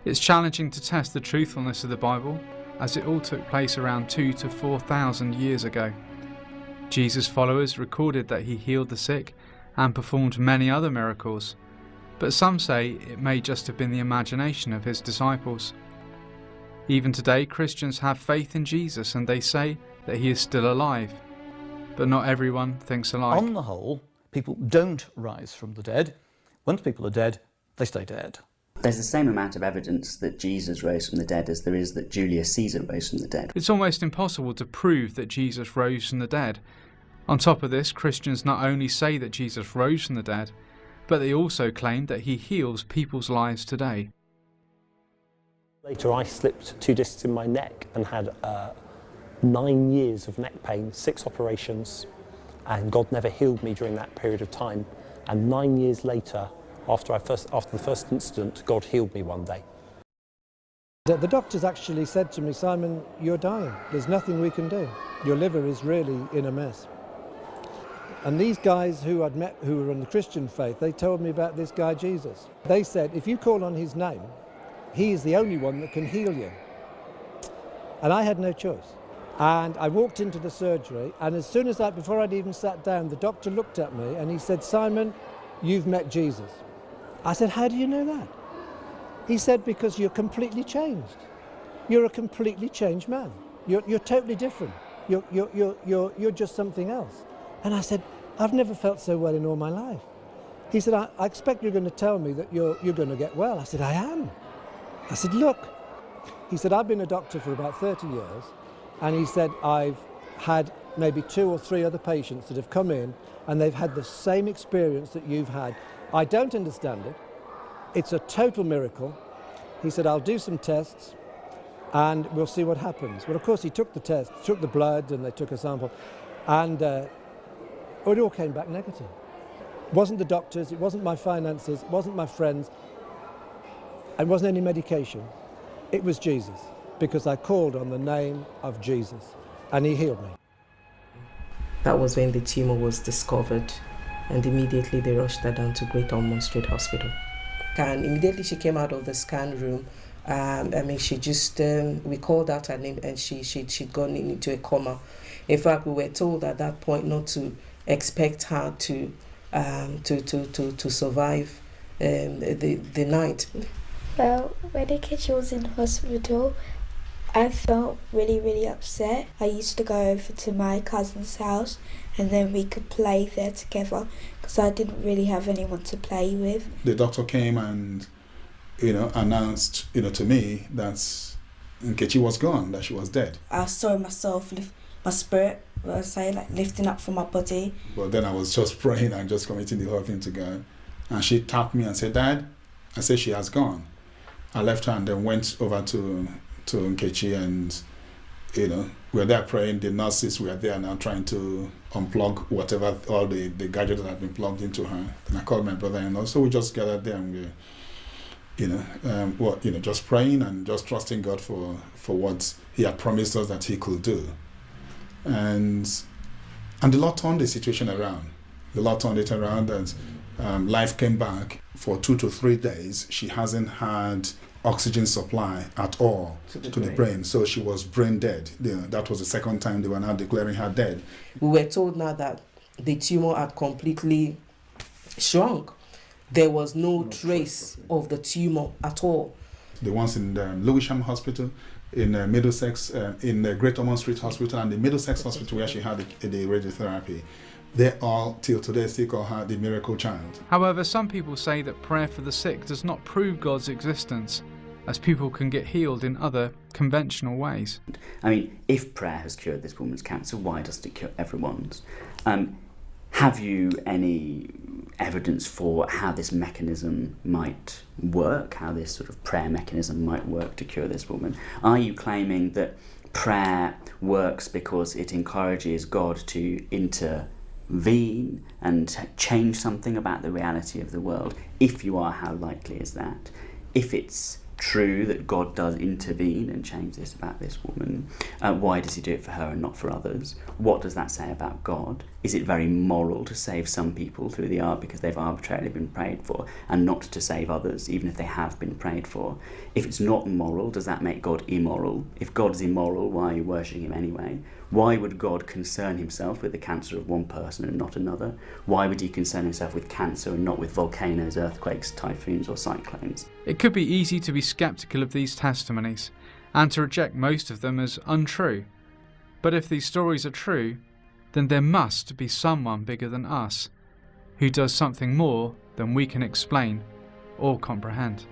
It's challenging to test the truthfulness of the Bible, as it all took place around 2,000 to 4,000 years ago. Jesus' followers recorded that he healed the sick and performed many other miracles, but some say it may just have been the imagination of his disciples. Even today, Christians have faith in Jesus and they say that he is still alive, but not everyone thinks alike. On the whole, people don't rise from the dead. Once people are dead, they stay dead. There's the same amount of evidence that Jesus rose from the dead as there is that Julius Caesar rose from the dead. It's almost impossible to prove that Jesus rose from the dead. On top of this, Christians not only say that Jesus rose from the dead, but they also claim that he heals people's lives today. Later I slipped 2 discs in my neck and had 9 years of neck pain, 6 operations, and God never healed me during that period of time. And 9 years later, after the first incident, God healed me one day. The doctors actually said to me, Simon, you're dying. There's nothing we can do. Your liver is really in a mess. And these guys who I'd met who were in the Christian faith, they told me about this guy Jesus. They said, if you call on his name, he is the only one that can heal you. And I had no choice. And I walked into the surgery, and as soon as before I'd even sat down, the doctor looked at me and he said, Simon, you've met Jesus. I said, how do you know that? He said, because you're completely changed. You're a completely changed man. You're totally different. You're just something else. And I said, I've never felt so well in all my life. He said, I expect you're going to tell me that you're going to get well. I said, I am. I said, look. He said, I've been a doctor for about 30 years. And he said, I've had maybe 2 or 3 other patients that have come in and they've had the same experience that you've had. I don't understand it. It's a total miracle. He said, I'll do some tests and we'll see what happens. Well, of course, he took the test, took the blood and they took a sample and it all came back negative. It wasn't the doctors, it wasn't my finances, it wasn't my friends, and it wasn't any medication. It was Jesus, because I called on the name of Jesus and he healed me. That was when the tumor was discovered, and immediately they rushed her down to Great Ormond Street Hospital. And immediately she came out of the scan room. She just, we called out her name and she'd gone into a coma. In fact, we were told at that point not to expect her to survive the night. Well, when Nkechi was in hospital, I felt really, really upset. I used to go over to my cousin's house and then we could play there together because I didn't really have anyone to play with. The doctor came and, announced, to me that Nkechi was gone, that she was dead. I saw myself, my spirit, lifting up from my body. But then I was just praying and just committing the whole thing to God. And she tapped me and said, Dad, I said she has gone. I left her and then went over to Nkechi and, we were there praying. The nurses were there now trying to unplug whatever, all the gadgets that had been plugged into her. And I called my brother-in-law. So we just gathered there and we, just praying and just trusting God for what he had promised us that he could do. And the Lord turned the situation around. The Lord turned it around and life came back. For 2 to 3 days, she hasn't had oxygen supply at all to the brain. So she was brain dead. That was the second time they were now declaring her dead. We were told now that the tumor had completely shrunk. There was no trace of the tumor at all. The ones in the Lewisham Hospital, in Middlesex, in the Great Ormond Street Hospital and the Middlesex Hospital where she had the radiotherapy, they all, till today, still call her the miracle child. However, some people say that prayer for the sick does not prove God's existence, as people can get healed in other conventional ways. I mean, if prayer has cured this woman's cancer, why doesn't it cure everyone's? Have you any evidence for how this mechanism might work, how this sort of prayer mechanism might work to cure this woman? Are you claiming that prayer works because it encourages God to intervene and change something about the reality of the world? If you are, how likely is that? If it's true that God does intervene and change this about this woman, why does he do it for her and not for others? What does that say about God? Is it very moral to save some people through the art because they've arbitrarily been prayed for, and not to save others even if they have been prayed for? If it's not moral, does that make God immoral? If God's immoral, why are you worshipping him anyway? Why would God concern himself with the cancer of one person and not another? Why would he concern himself with cancer and not with volcanoes, earthquakes, typhoons or cyclones? It could be easy to be sceptical of these testimonies and to reject most of them as untrue. But if these stories are true, then there must be someone bigger than us who does something more than we can explain or comprehend.